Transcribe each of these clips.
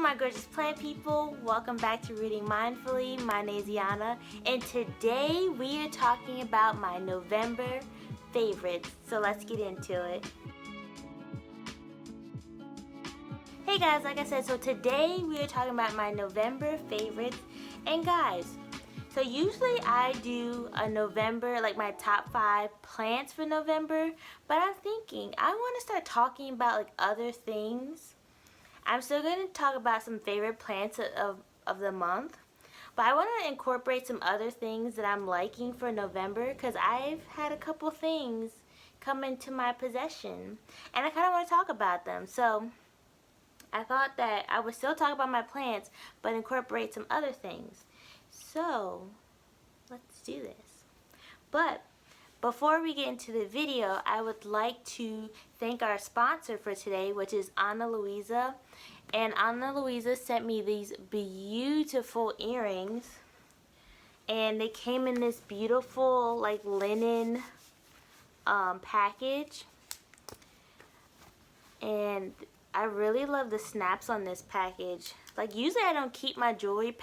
my gorgeous plant people, welcome back to Reading Mindfully. My name is Ana, and today we are talking about my November favorites. So let's get into it. Hey guys, like I said, so today we are talking about my November favorites. And guys, so usually I do a November, like my top 5 plants for November, but I'm thinking I want to start talking about like other things. I'm still going to talk about some favorite plants of the month, but I want to incorporate some other things that I'm liking for November because I've had a couple things come into my possession and I kind of want to talk about them. So I thought that I would still talk about my plants but incorporate some other things. So let's do this. But before we get into the video, I would like to thank our sponsor for today, which is Ana Luisa. And Ana Luisa sent me these beautiful earrings. And they came in this beautiful like linen package. And I really love the snaps on this package. Like usually I don't keep my jewelry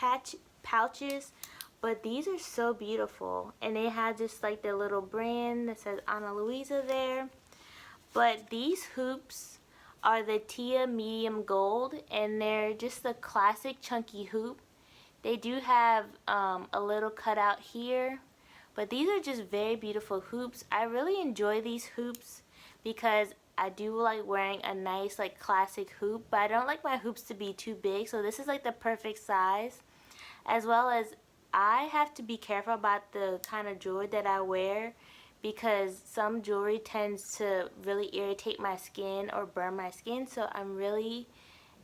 pouches. But these are so beautiful, and they have just like their little brand that says Ana Luisa there. But these hoops are the Tia Medium Gold, and they're just a classic chunky hoop. They do have a little cutout here, but these are just very beautiful hoops. I really enjoy these hoops because I do like wearing a nice like classic hoop, but I don't like my hoops to be too big, so this is like the perfect size. As well as I have to be careful about the kind of jewelry that I wear because some jewelry tends to really irritate my skin or burn my skin, so I'm really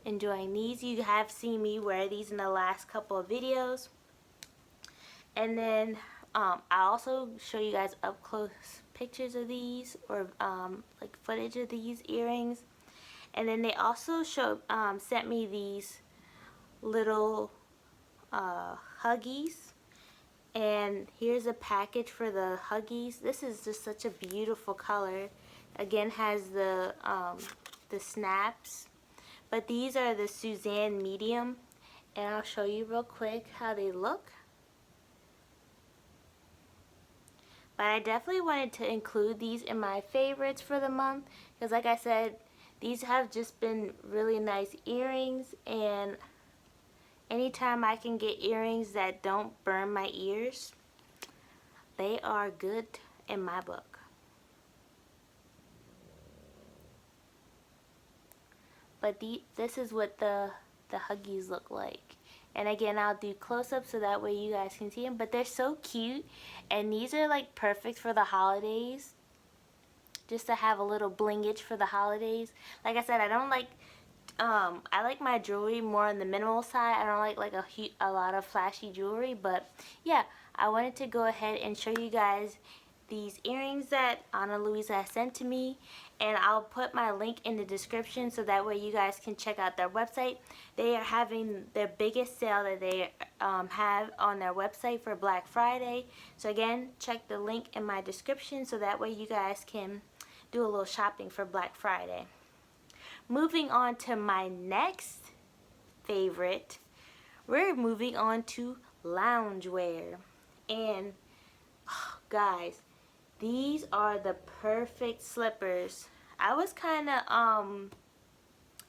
enjoying these. You have seen me wear these in the last couple of videos. And then I also show you guys up close pictures of these or like footage of these earrings. And then they also sent me these little Huggies, and here's a package for the Huggies. This is just such a beautiful color. Again, has the snaps, but these are the Suzanne medium, and I'll show you real quick how they look. But I definitely wanted to include these in my favorites for the month because like I said, these have just been really nice earrings, and anytime I can get earrings that don't burn my ears, they are good in my book. But this is what the Huggies look like. And again, I'll do close-ups so that way you guys can see them. But they're so cute, and these are like perfect for the holidays. Just to have a little blingage for the holidays. Like I said, I don't like I like my jewelry more on the minimal side. I don't like a lot of flashy jewelry, but yeah, I wanted to go ahead and show you guys these earrings that Ana Luisa has sent to me, and I'll put my link in the description so that way you guys can check out their website. They are having their biggest sale that they have on their website for Black Friday. So again, check the link in my description so that way you guys can do a little shopping for Black Friday. Moving on to my next favorite, we're moving on to loungewear. And oh, guys, these are the perfect slippers. I was kind of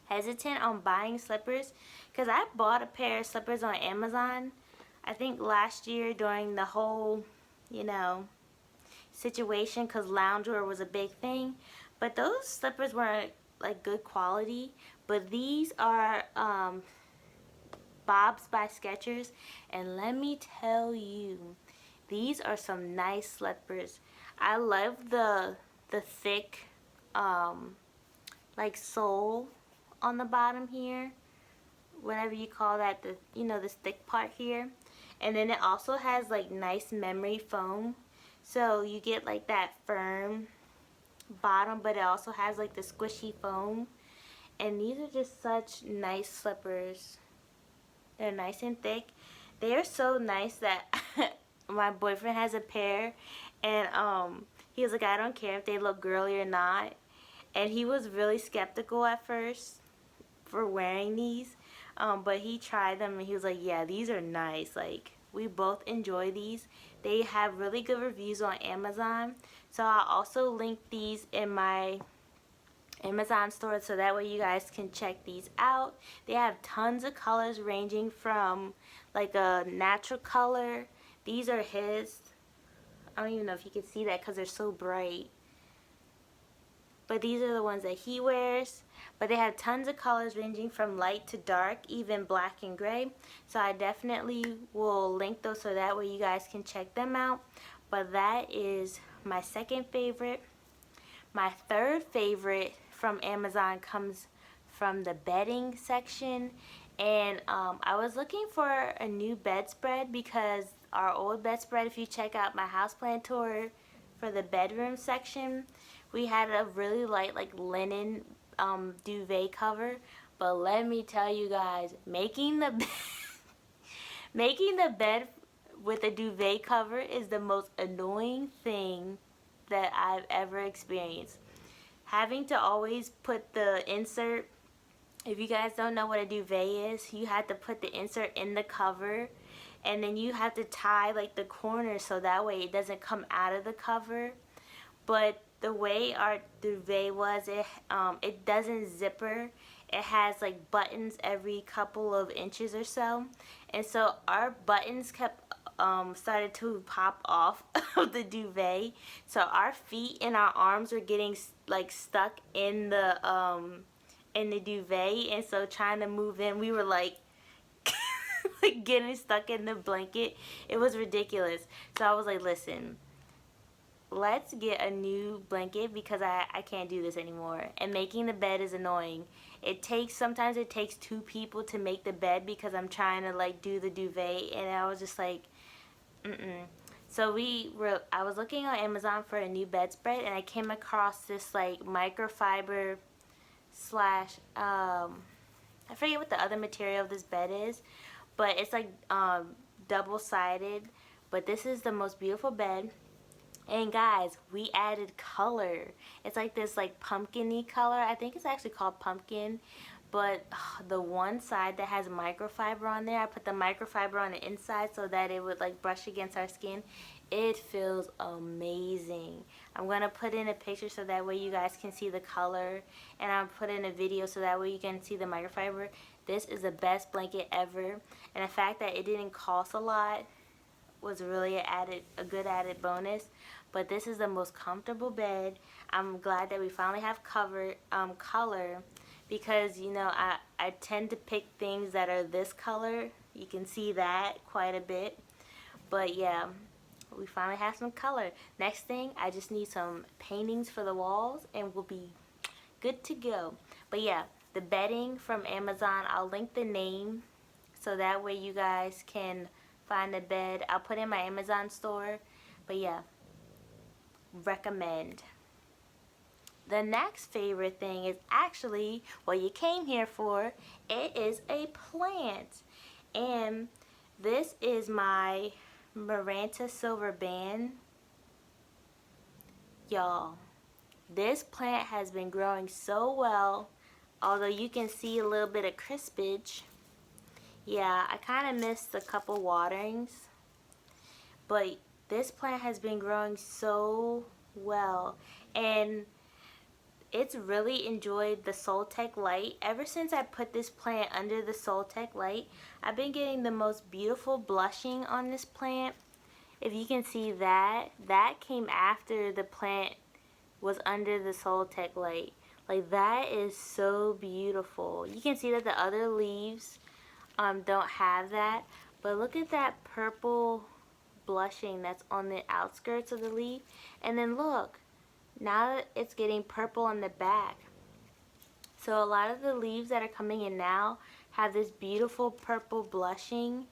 hesitant on buying slippers because I bought a pair of slippers on Amazon, I think last year during the whole, you know, situation because loungewear was a big thing. But those slippers weren't like good quality, but these are Bob's by Skechers, and let me tell you, these are some nice slippers. I love the thick like sole on the bottom here, whatever you call that, the this thick part here, and then it also has like nice memory foam, so you get like that firm bottom, but it also has like the squishy foam. And these are just such nice slippers. They're nice and thick. They are so nice that my boyfriend has a pair, and he was like, I don't care if they look girly or not. And he was really skeptical at first for wearing these, But he tried them and he was like, yeah, these are nice. Like, we both enjoy these. They have really good reviews on Amazon. So I'll also link these in my Amazon store so that way you guys can check these out. They have tons of colors ranging from like a natural color. These are his. I don't even know if you can see that because they're so bright. But these are the ones that he wears. But they have tons of colors ranging from light to dark, even black and gray. So I definitely will link those so that way you guys can check them out. But that is my second favorite. My third favorite from Amazon comes from the bedding section. And I was looking for a new bedspread because our old bedspread, if you check out my houseplant tour for the bedroom section, we had a really light like linen duvet cover. But let me tell you guys, making the making the bed with a duvet cover is the most annoying thing that I've ever experienced. Having to always put the insert, if you guys don't know what a duvet is, you have to put the insert in the cover and then you have to tie like the corner so that way it doesn't come out of the cover. But the way our duvet was, it doesn't zipper. It has like buttons every couple of inches or so, and so our buttons kept started to pop off of the duvet. So our feet and our arms were getting like stuck in the duvet, and so trying to move in, we were like like getting stuck in the blanket. It was ridiculous. So I was like, listen, let's get a new blanket because I can't do this anymore. And making the bed is annoying. Sometimes it takes two people to make the bed because I'm trying to like do the duvet, and I was just like, So I was looking on Amazon for a new bedspread, and I came across this like microfiber slash, I forget what the other material of this bed is, but it's like double-sided. But this is the most beautiful bed. And guys, we added color. It's like this like pumpkin-y color. I think it's actually called pumpkin. But the one side that has microfiber on there, I put the microfiber on the inside so that it would like brush against our skin. It feels amazing. I'm going to put in a picture so that way you guys can see the color. And I'll put in a video so that way you can see the microfiber. This is the best blanket ever. And the fact that it didn't cost a lot was really a good added bonus. But this is the most comfortable bed. I'm glad that we finally have color, because you know I tend to pick things that are this color. You can see that quite a bit. But yeah, we finally have some color. Next thing, I just need some paintings for the walls and we'll be good to go. But yeah, the bedding from Amazon, I'll link the name so that way you guys can find the bed. I'll put in my Amazon store. But yeah, recommend. The next favorite thing is actually what you came here for. It is a plant. And this is my Maranta Silver Band. Y'all, this plant has been growing so well. Although you can see a little bit of crispage. Yeah, I kind of missed a couple waterings. But this plant has been growing so well. And it's really enjoyed the Soltech light. Ever since I put this plant under the Soltech light, I've been getting the most beautiful blushing on this plant. If you can see that, that came after the plant was under the Soltech light. Like, that is so beautiful. You can see that the other leaves don't have that. But look at that purple blushing that's on the outskirts of the leaf. And then look. Now it's getting purple on the back. So a lot of the leaves that are coming in now have this beautiful purple blushing.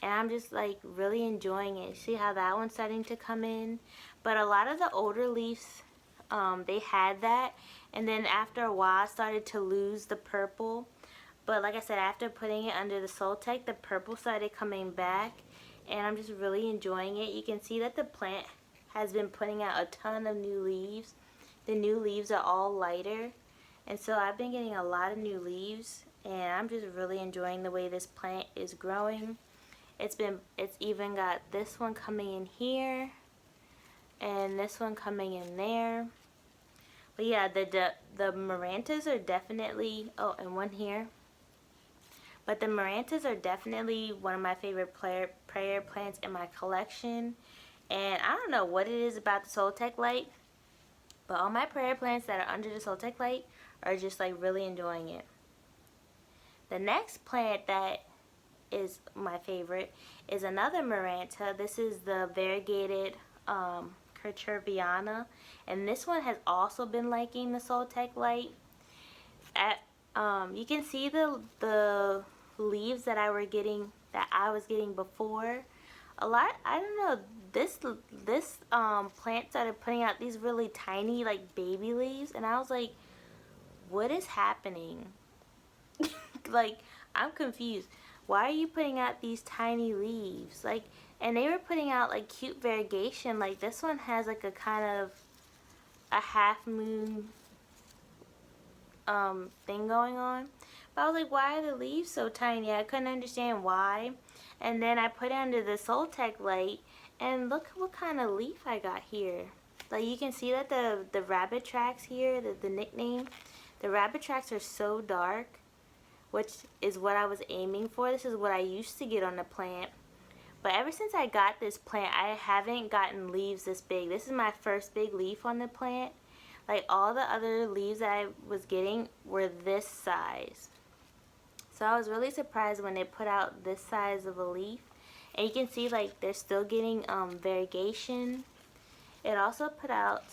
And I'm just like really enjoying it. See how that one's starting to come in? But a lot of the older leaves, they had that. And then after a while, I started to lose the purple. But like I said, after putting it under the Soltech, the purple started coming back. And I'm just really enjoying it. You can see that the plant has been putting out a ton of new leaves. The new leaves are all lighter, and so I've been getting a lot of new leaves, and I'm just really enjoying the way this plant is growing. It's even got this one coming in here and this one coming in there. But yeah, the Marantas are definitely, oh, and one here. But the Marantas are definitely one of my favorite prayer plants in my collection. And I don't know what it is about the Soltech light, but all my prayer plants that are under the Soltech light are just like really enjoying it. The next plant that is my favorite is another Maranta. This is the variegated Curturbiana, and this one has also been liking the Soltech light. You can see the leaves that I was getting before. A lot, I don't know, this plant started putting out these really tiny like baby leaves, and I was like, what is happening? Like, I'm confused. Why are you putting out these tiny leaves? Like, and they were putting out like cute variegation. Like this one has like a kind of a half moon thing going on. But I was like, why are the leaves so tiny? I couldn't understand why. And then I put it under the Soltech light, and look what kind of leaf I got here. Like you can see that the rabbit tracks here, the nickname, the rabbit tracks are so dark, which is what I was aiming for. This is what I used to get on the plant. But ever since I got this plant, I haven't gotten leaves this big. This is my first big leaf on the plant. Like all the other leaves that I was getting were this size. So I was really surprised when they put out this size of a leaf. And you can see like they're still getting variegation. It also put out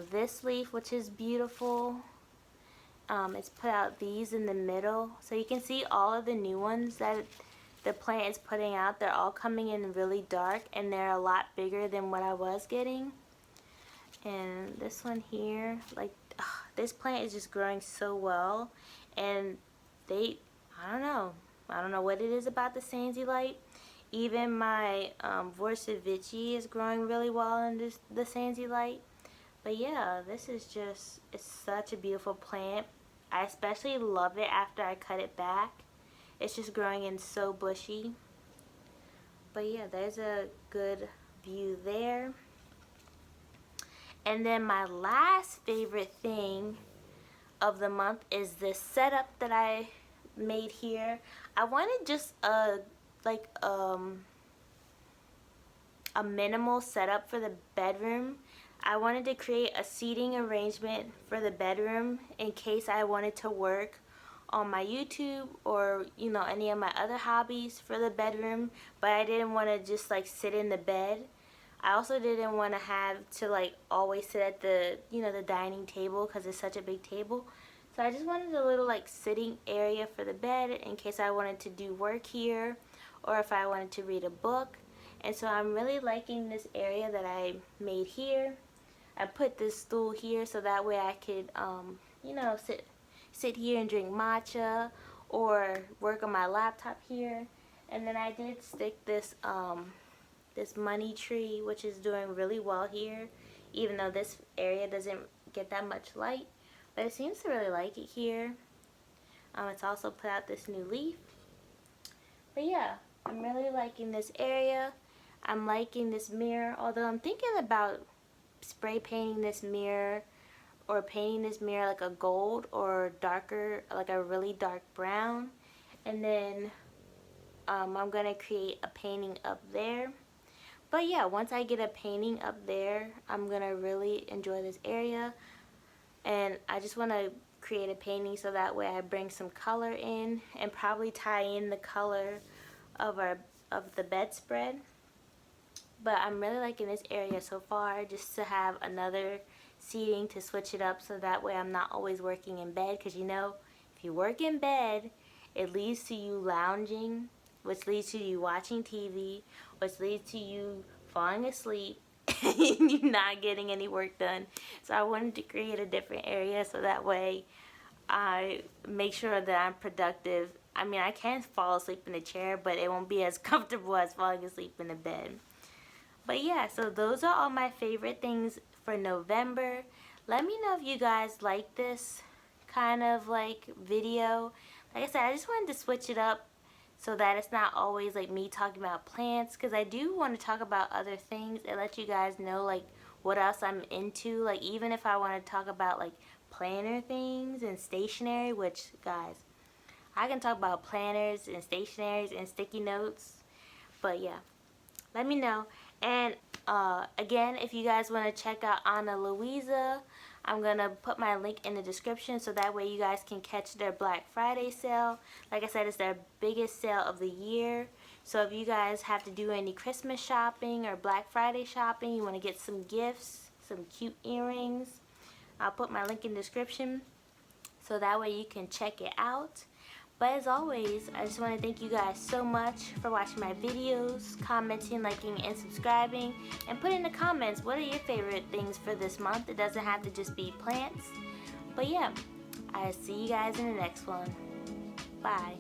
this leaf, which is beautiful. It's put out these in the middle. So you can see all of the new ones that the plant is putting out. They're all coming in really dark, and they're a lot bigger than what I was getting. And this one here, like, this plant is just growing so well. And I don't know what it is about the Sansi light. Even my Vorcevici is growing really well in the Sansi light. But yeah, this is just, it's such a beautiful plant. I especially love it after I cut it back. It's just growing in so bushy. But yeah, there's a good view there. And then my last favorite thing of the month is this setup that I made here. I wanted just a minimal setup for the bedroom. I wanted to create a seating arrangement for the bedroom in case I wanted to work on my YouTube or, you know, any of my other hobbies for the bedroom, but I didn't want to just like sit in the bed. I also didn't want to have to like always sit at the, you know, the dining table because it's such a big table. So I just wanted a little like sitting area for the bed in case I wanted to do work here or if I wanted to read a book. And so I'm really liking this area that I made here. I put this stool here so that way I could, you know, sit here and drink matcha or work on my laptop here. And then I did stick this this money tree, which is doing really well here, even though this area doesn't get that much light, but it seems to really like it here. It's also put out this new leaf. But yeah, I'm really liking this area. I'm liking this mirror, although I'm thinking about spray painting this mirror or painting this mirror like a gold or darker, like a really dark brown. And then I'm gonna create a painting up there. But yeah, once I get a painting up there, I'm gonna really enjoy this area. And I just want to create a painting so that way I bring some color in and probably tie in the color of the bedspread. But I'm really liking this area so far, just to have another seating to switch it up so that way I'm not always working in bed, because you know, if you work in bed, it leads to you lounging, which leads to you watching TV, which leads to you falling asleep and you not getting any work done. So I wanted to create a different area so that way I make sure that I'm productive. I mean, I can fall asleep in the chair, but it won't be as comfortable as falling asleep in the bed. But yeah, so those are all my favorite things for November. Let me know if you guys like this kind of like video. Like I said, I just wanted to switch it up so that it's not always like me talking about plants, because I do want to talk about other things and let you guys know like what else I'm into. Like even if I want to talk about like planner things and stationery, which guys, I can talk about planners and stationaries and sticky notes. But yeah, let me know. And again, if you guys want to check out Ana Luisa, I'm going to put my link in the description so that way you guys can catch their Black Friday sale. Like I said, it's their biggest sale of the year. So if you guys have to do any Christmas shopping or Black Friday shopping, you want to get some gifts, some cute earrings, I'll put my link in the description so that way you can check it out. But as always, I just want to thank you guys so much for watching my videos, commenting, liking, and subscribing. And put in the comments, what are your favorite things for this month? It doesn't have to just be plants. But yeah, I'll see you guys in the next one. Bye.